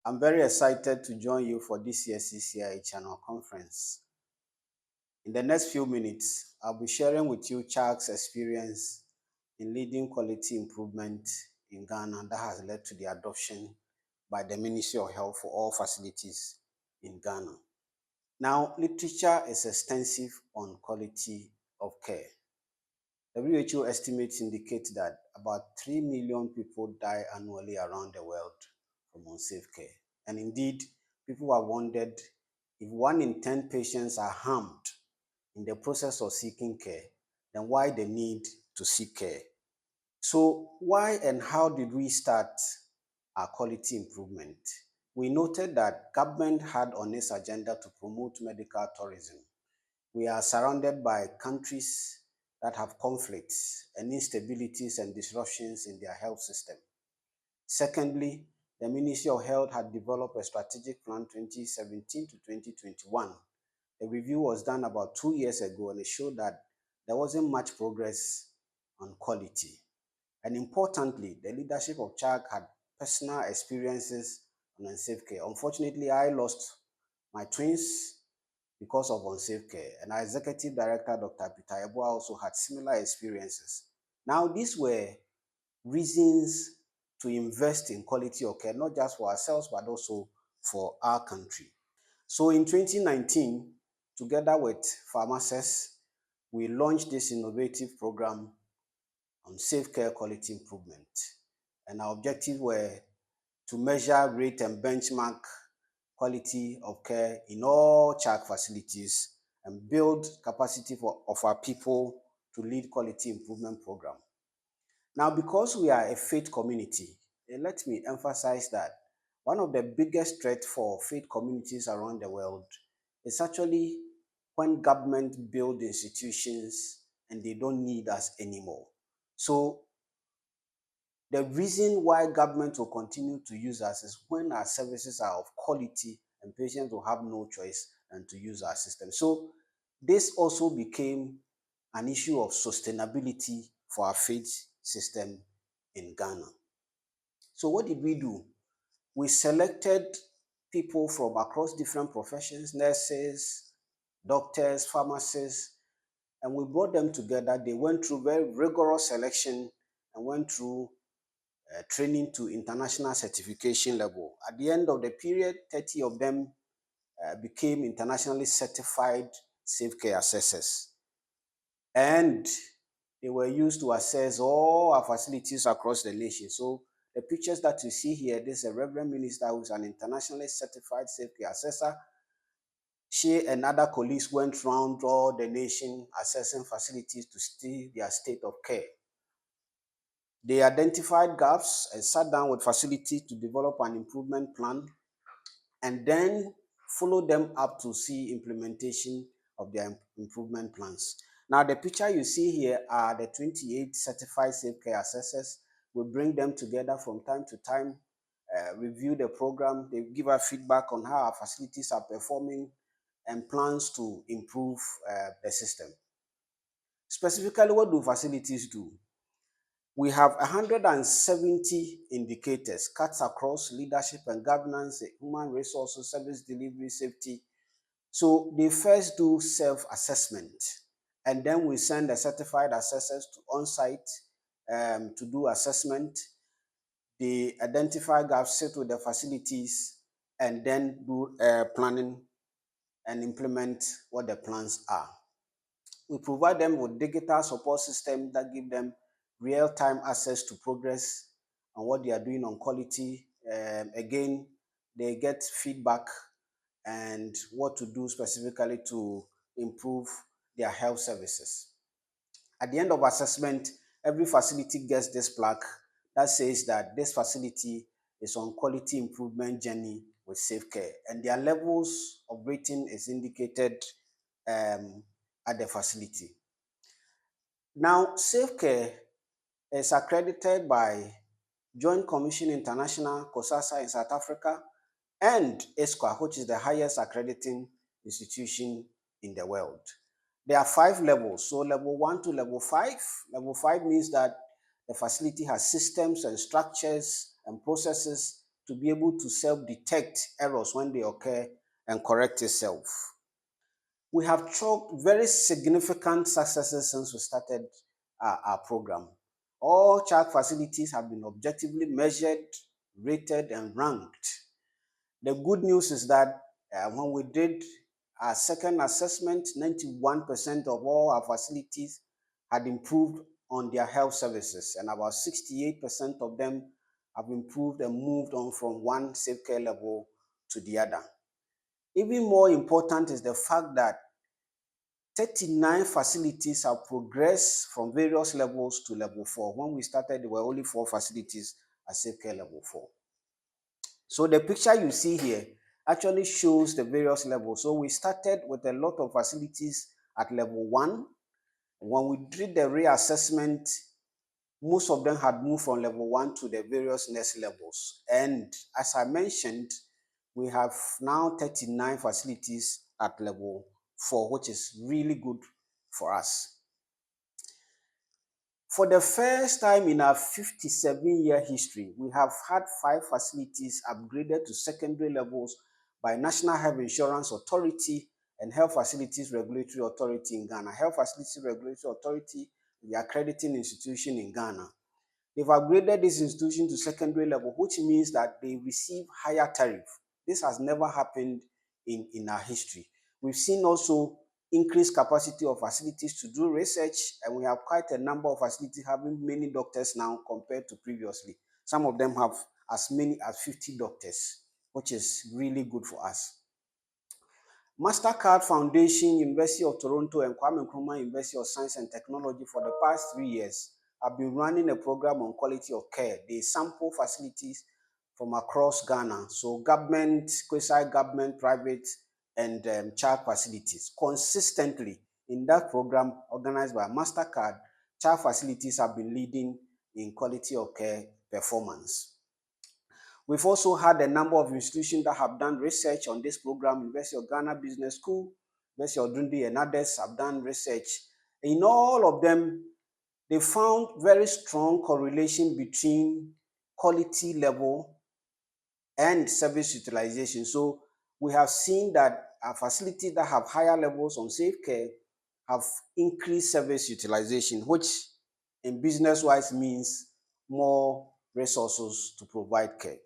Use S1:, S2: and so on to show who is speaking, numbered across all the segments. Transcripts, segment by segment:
S1: I'm very excited to join you for this year's CCIH annual conference. In the next few minutes, I'll be sharing with you Chuck's experience in leading quality improvement in Ghana that has led to the adoption by the Ministry of Health for all facilities in Ghana. Now, literature is extensive on quality of care. WHO estimates indicate that about 3 million people die annually around the world from unsafe care. And indeed, people have wondered if 1 in 10 patients are harmed in the process of seeking care, then why the need to seek care? So, why and how did we start our quality improvement? We noted that government had on its agenda to promote medical tourism. We are surrounded by countries that have conflicts and instabilities and disruptions in their health system. Secondly, the Ministry of Health had developed a strategic plan 2017 to 2021. The review was done about 2 years ago and it showed that there wasn't much progress on quality. And importantly, the leadership of CHAG had personal experiences on unsafe care. Unfortunately, I lost my twins because of unsafe care. And our executive director, Dr. Peter Eboa, also had similar experiences. Now, these were reasons to invest in quality of care, not just for ourselves, but also for our country. So in 2019, together with pharmacists, we launched this innovative program on safe care quality improvement. And our objectives were to measure, rate, and benchmark quality of care in all CHAC facilities and build capacity of our people to lead quality improvement program. Now, because we are a faith community, let me emphasize that one of the biggest threats for faith communities around the world is actually when government build institutions and they don't need us anymore. So the reason why government will continue to use us is when our services are of quality and patients will have no choice than to use our system. So this also became an issue of sustainability for our faith system in Ghana. So what did we do? We selected people from across different professions, nurses, doctors, pharmacists, and we brought them together. They went through very rigorous selection and went through training to international certification level. At the end of the period, 30 of them became internationally certified safe care assessors. And they were used to assess all our facilities across the nation. So the pictures that you see here, this is a Reverend Minister who is an internationally certified safe care assessor. She and other colleagues went around all the nation assessing facilities to see their state of care. They identified gaps and sat down with facilities to develop an improvement plan and then follow them up to see implementation of their improvement plans. Now, the picture you see here are the 28 certified safe care assessors. We bring them together from time to time, review the program. They give us feedback on how our facilities are performing and plans to improve the system. Specifically, what do facilities do? We have 170 indicators cut across leadership and governance, human resources, service delivery, safety. So they first do self-assessment, and then we send the certified assessors to on-site to do assessment. They identify gaps, sit with the facilities, and then do planning and implement what the plans are. We provide them with digital support systems that give them real-time access to progress and what they are doing on quality. Again, they get feedback and what to do specifically to improve their health services. At the end of assessment, every facility gets this plaque that says that this facility is on quality improvement journey with safe care, and their levels of rating is indicated at the facility. Now, safe care is accredited by Joint Commission International, COSASA in South Africa, and ESQA, which is the highest accrediting institution in the world. There are 5 levels, so level 1 to level 5. Level 5 means that the facility has systems and structures and processes to be able to self-detect errors when they occur and correct itself. We have chalked very significant successes since we started our program. All child facilities have been objectively measured, rated, and ranked. The good news is that when we did our second assessment, 91% of all our facilities had improved on their health services, and about 68% of them have improved and moved on from one safe care level to the other. Even more important is the fact that 39 facilities have progressed from various levels to level 4. When we started, there were only 4 facilities at safe care level 4. So the picture you see here actually shows the various levels. So we started with a lot of facilities at level 1. When we did the reassessment, most of them had moved from level 1 to the various next levels. And as I mentioned, we have now 39 facilities at level 4, which is really good for us. For the first time in our 57-year history, we have had 5 facilities upgraded to secondary levels by National Health Insurance Authority and Health Facilities Regulatory Authority in Ghana. Health Facilities Regulatory Authority, the accrediting institution in Ghana. They've upgraded this institution to secondary level, which means that they receive higher tariff. This has never happened in our history. We've seen also increased capacity of facilities to do research, and we have quite a number of facilities having many doctors now compared to previously. Some of them have as many as 50 doctors, which is really good for us. Mastercard Foundation, University of Toronto, and Kwame Nkrumah University of Science and Technology for the past 3 years have been running a program on quality of care. They sample facilities from across Ghana, so government, quasi-government, private, and child facilities. Consistently in that program organized by Mastercard, child facilities have been leading in quality of care performance. We've also had a number of institutions that have done research on this program. University of Ghana Business School, University of Dundee, and others have done research. In all of them, they found very strong correlation between quality level and service utilization. So we have seen that our facilities that have higher levels on safe care have increased service utilization, which in business-wise means more resources to provide care.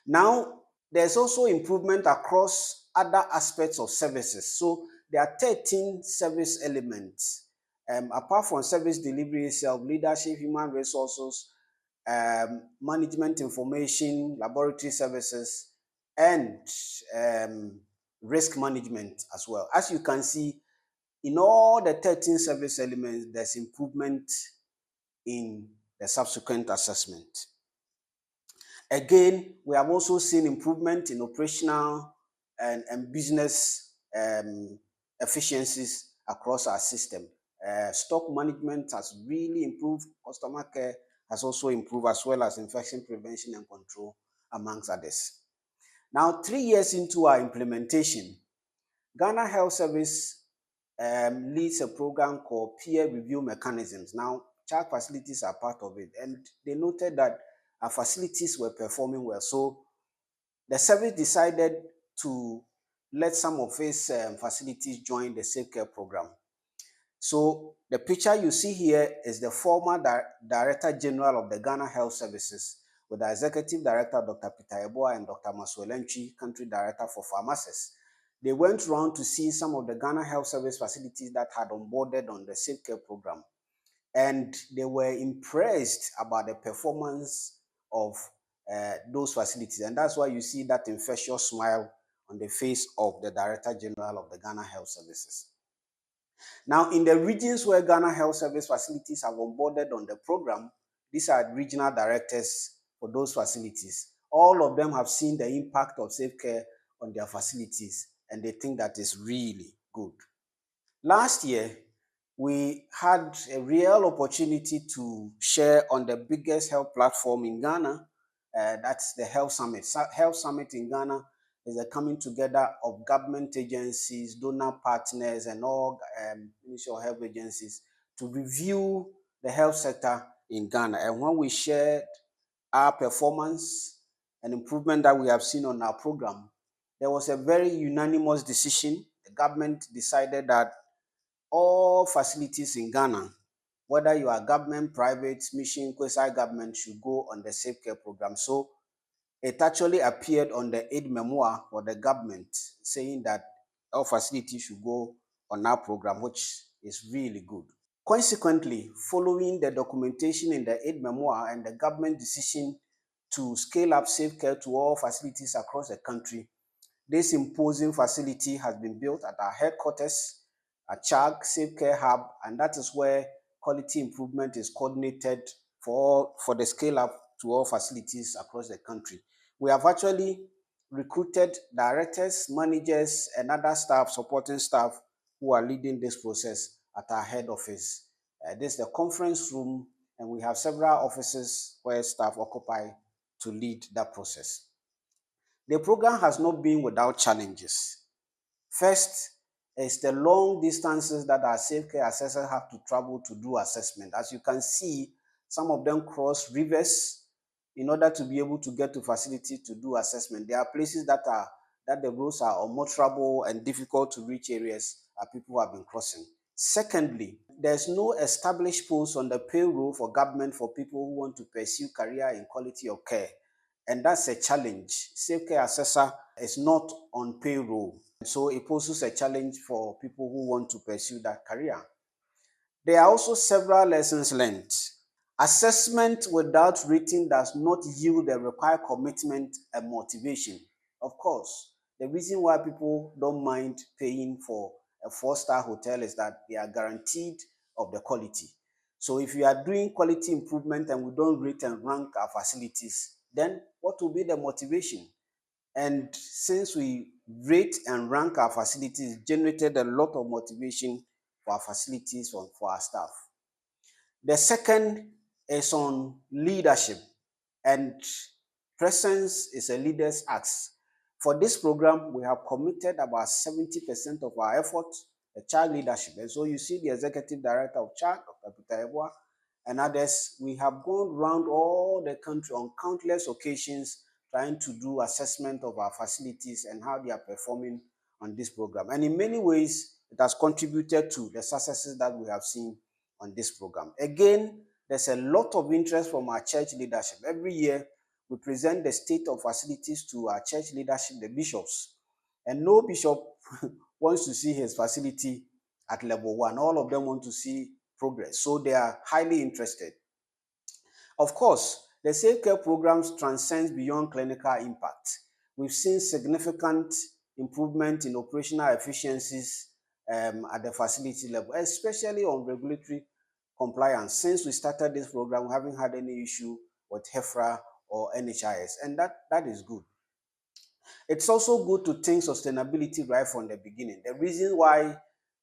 S1: Now, there's also improvement across other aspects of services. So there are 13 service elements. Apart from service delivery itself, leadership, human resources, management information, laboratory services, and risk management as well. As you can see, in all the 13 service elements, there's improvement in the subsequent assessment. Again, we have also seen improvement in operational and business efficiencies across our system. Stock management has really improved, customer care has also improved, as well as infection prevention and control, amongst others. Now, 3 years into our implementation, Ghana Health Service leads a program called peer review mechanisms. Now, child facilities are part of it, and they noted that our facilities were performing well. So the service decided to let some of its facilities join the safe care program. So the picture you see here is the former Director General of the Ghana Health Services, with the Executive Director, Dr. Peter Eboa, and Dr. Masuelenchi, Country Director for Pharmacists. They went around to see some of the Ghana Health Service facilities that had onboarded on the safe care program, and they were impressed about the performance of those facilities. And that's why you see that infectious smile on the face of the Director General of the Ghana Health Services. Now, in the regions where Ghana Health Service facilities have onboarded on the program, these are regional directors for those facilities. All of them have seen the impact of safe care on their facilities, and they think that is really good. Last year, we had a real opportunity to share on the biggest health platform in Ghana. That's the Health Summit. Health Summit in Ghana is a coming together of government agencies, donor partners, and all Ministry of Health agencies to review the health sector in Ghana. And when we shared our performance and improvement that we have seen on our program, there was a very unanimous decision. The government decided that all facilities in Ghana, whether you are government, private, mission, quasi-government, should go on the Safe Care program. So it actually appeared on the aid memoir for the government saying that all facilities should go on our program, which is really good. Consequently, following the documentation in the aid memoir and the government decision to scale up safe care to all facilities across the country, this imposing facility has been built at our headquarters at CHAG Safe Care Hub, and that is where quality improvement is coordinated for the scale up to all facilities across the country. We have actually recruited directors, managers, and other staff, supporting staff who are leading this process at our head office. This is the conference room, and we have several offices where staff occupy to lead that process. The program has not been without challenges. First is the long distances that our safe care assessors have to travel to do assessment. As you can see, some of them cross rivers in order to be able to get to facility to do assessment. There are places that the roads are unmotorable and difficult to reach areas that people have been crossing. Secondly, there's no established post on the payroll for government for people who want to pursue career in quality of care. And that's a challenge. Safe care assessor is not on payroll. So it poses a challenge for people who want to pursue that career. There are also several lessons learned. Assessment without rating does not yield the required commitment and motivation. Of course, the reason why people don't mind paying for a 4-star hotel is that they are guaranteed of the quality. So if you are doing quality improvement and we don't rate and rank our facilities, then what will be the motivation? And since we rate and rank our facilities, generated a lot of motivation for our facilities, for our staff. The second is on leadership, and presence is a leader's act. For this program, we have committed about 70% of our effort to child leadership. And so you see the executive director of CHAG, Dr. Peter Duah, and others, we have gone around all the country on countless occasions trying to do assessment of our facilities and how they are performing on this program. And in many ways, it has contributed to the successes that we have seen on this program. Again, there's a lot of interest from our church leadership. Every year, we present the state of facilities to our church leadership, the bishops. And no bishop wants to see his facility at level 1. All of them want to see progress. So they are highly interested. Of course, the safe care programs transcends beyond clinical impact. We've seen significant improvement in operational efficiencies at the facility level, especially on regulatory compliance. Since we started this program, we haven't had any issue with HEFRA or NHIS, and that is good. It's also good to think sustainability right from the beginning. The reason why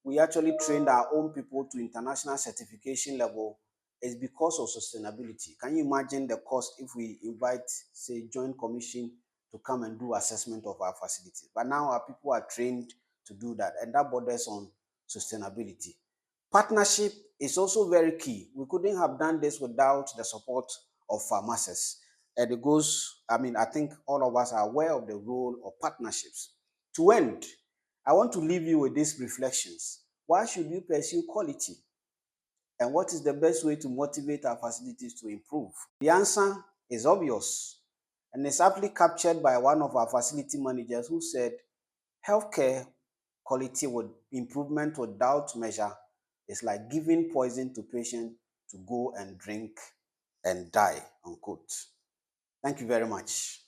S1: we actually trained our own people to international certification level is because of sustainability. Can you imagine the cost if we invite, say, Joint Commission to come and do assessment of our facilities? But now our people are trained to do that, and that borders on sustainability. Partnership is also very key. We couldn't have done this without the support of pharmacists. And it goes, I think all of us are aware of the role of partnerships. To end, I want to leave you with these reflections. Why should you pursue quality? And what is the best way to motivate our facilities to improve? The answer is obvious, and it's aptly captured by one of our facility managers who said, healthcare quality with improvement without measure is like giving poison to patients to go and drink and die, unquote. Thank you very much.